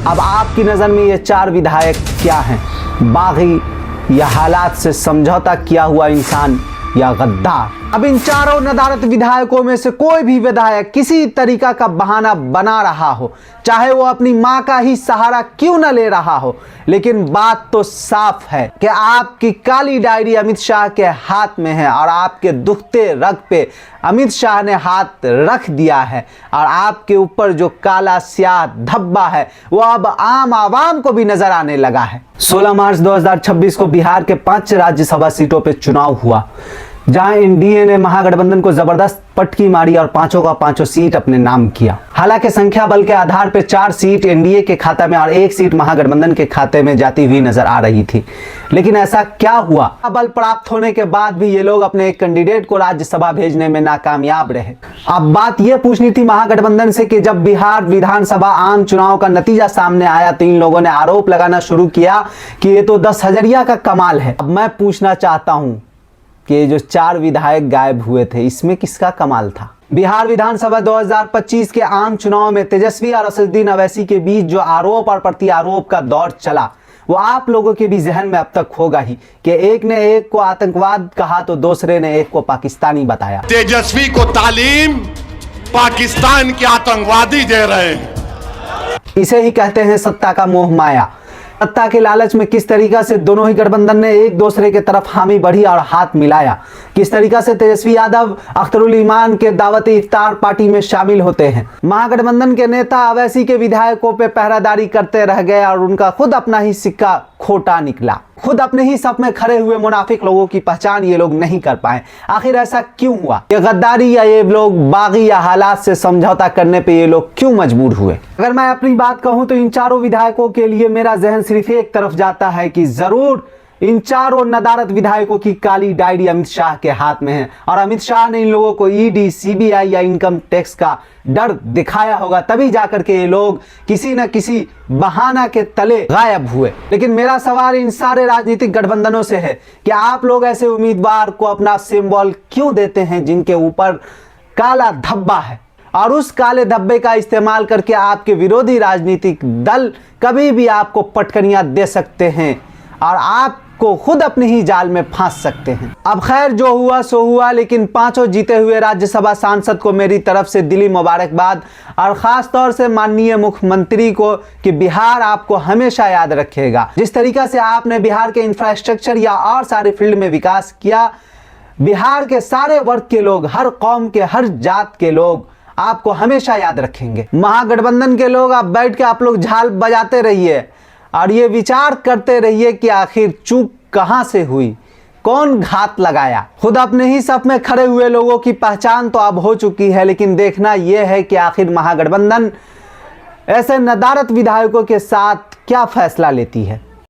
अब आपकी नज़र में ये 4 विधायक क्या हैं? बागी या हालात से समझौता किया हुआ इंसान या गद्दार? अब इन चारों नदारत विधायकों में से कोई भी विधायक किसी तरीका का बहाना बना रहा हो, चाहे वो अपनी मां का ही सहारा क्यों न ले रहा हो, लेकिन बात तो साफ है कि आपकी काली डायरी अमित शाह के हाथ में है और आपके दुखते रग पे अमित शाह ने हाथ रख दिया है और आपके ऊपर जो काला स्याह धब्बा है वो अब आम आवाम को भी नजर आने लगा है। 16 मार्च 2026 को बिहार के 5 राज्यसभा सीटों पर चुनाव हुआ, जहां एनडीए ने महागठबंधन को जबरदस्त पटकी मारी और 5 का 5 सीट अपने नाम किया। हालांकि संख्या बल के आधार पर 4 सीट एनडीए के खाते में और 1 सीट महागठबंधन के खाते में जाती हुई नजर आ रही थी, लेकिन ऐसा क्या हुआ? बल प्राप्त होने के बाद भी ये लोग अपने एक कैंडिडेट को राज्यसभा भेजने में नाकामयाब रहे। अब बात यह पूछनी थी महागठबंधन से कि जब बिहार विधानसभा आम चुनाव का नतीजा सामने आया तो इन लोगों ने आरोप लगाना शुरू किया कि ये तो 10 हजरिया का कमाल है। अब मैं पूछना चाहता हूं कि जो 4 विधायक गायब हुए थे, इसमें किसका कमाल था? बिहार विधानसभा 2025 के आम चुनाव में तेजस्वी और असदुद्दीन अवैसी के बीच जो आरोप और प्रत्यारोप का दौर चला, वो आप लोगों के भी जहन में अब तक होगा ही कि एक ने एक को आतंकवाद कहा तो दूसरे ने एक को पाकिस्तानी बताया। तेजस्वी को तालीम पाकिस्तान के आतंकवादी दे रहे हैं। इसे ही कहते हैं सत्ता का मोह माया। सत्ता के लालच में किस तरीका से दोनों ही गठबंधन ने एक दूसरे के तरफ हामी बढ़ी और हाथ मिलाया, किस तरीका से तेजस्वी यादव अख्तरुल ईमान के दावत इफ्तार पार्टी में शामिल होते हैं। महागठबंधन के नेता अवैसी के विधायकों पे पहरादारी करते रह गए और उनका खुद अपना ही सिक्का खोटा निकला। खुद अपने ही सफ में खड़े हुए मुनाफिक लोगों की पहचान ये लोग नहीं कर पाए। आखिर ऐसा क्यों हुआ? ये गद्दारी या ये लोग बागी या हालात से समझौता करने पे ये लोग क्यों मजबूर हुए? अगर मैं अपनी बात कहूं तो इन चारों विधायकों के लिए मेरा जहन सिर्फ एक तरफ जाता है कि जरूर इन चारों नदारत विधायकों की काली डायरी अमित शाह के हाथ में है और अमित शाह ने इन लोगों को ईडी, सीबीआई या इनकम टैक्स का डर दिखाया होगा, तभी जाकर के ये लोग किसी न किसी बहाना के तले गायब हुए। लेकिन मेरा सवाल इन सारे राजनीतिक गठबंधनों से है कि आप लोग ऐसे उम्मीदवार को अपना सिंबल क्यों देते हैं जिनके ऊपर काला धब्बा है, और उस काले धब्बे का इस्तेमाल करके आपके विरोधी राजनीतिक दल कभी भी आपको पटकनियां दे सकते हैं और आपको खुद अपने ही जाल में फांस सकते हैं। अब खैर जो हुआ सो हुआ, लेकिन 5 जीते हुए राज्यसभा सांसद को मेरी तरफ से दिली मुबारकबाद और खास तौर से माननीय मुख्यमंत्री को कि बिहार आपको हमेशा याद रखेगा। जिस तरीका से आपने बिहार के इंफ्रास्ट्रक्चर या और सारे फील्ड में विकास किया, बिहार के सारे वर्ग के लोग, हर कौम के, हर जात के लोग आपको हमेशा याद रखेंगे। महागठबंधन के लोग अब बैठ के आप लोग झाल बजाते रहिए और ये विचार करते रहिए कि आखिर चूक कहां से हुई, कौन घात लगाया। खुद अपने ही सफ में खड़े हुए लोगों की पहचान तो अब हो चुकी है, लेकिन देखना यह है कि आखिर महागठबंधन ऐसे नदारत विधायकों के साथ क्या फैसला लेती है।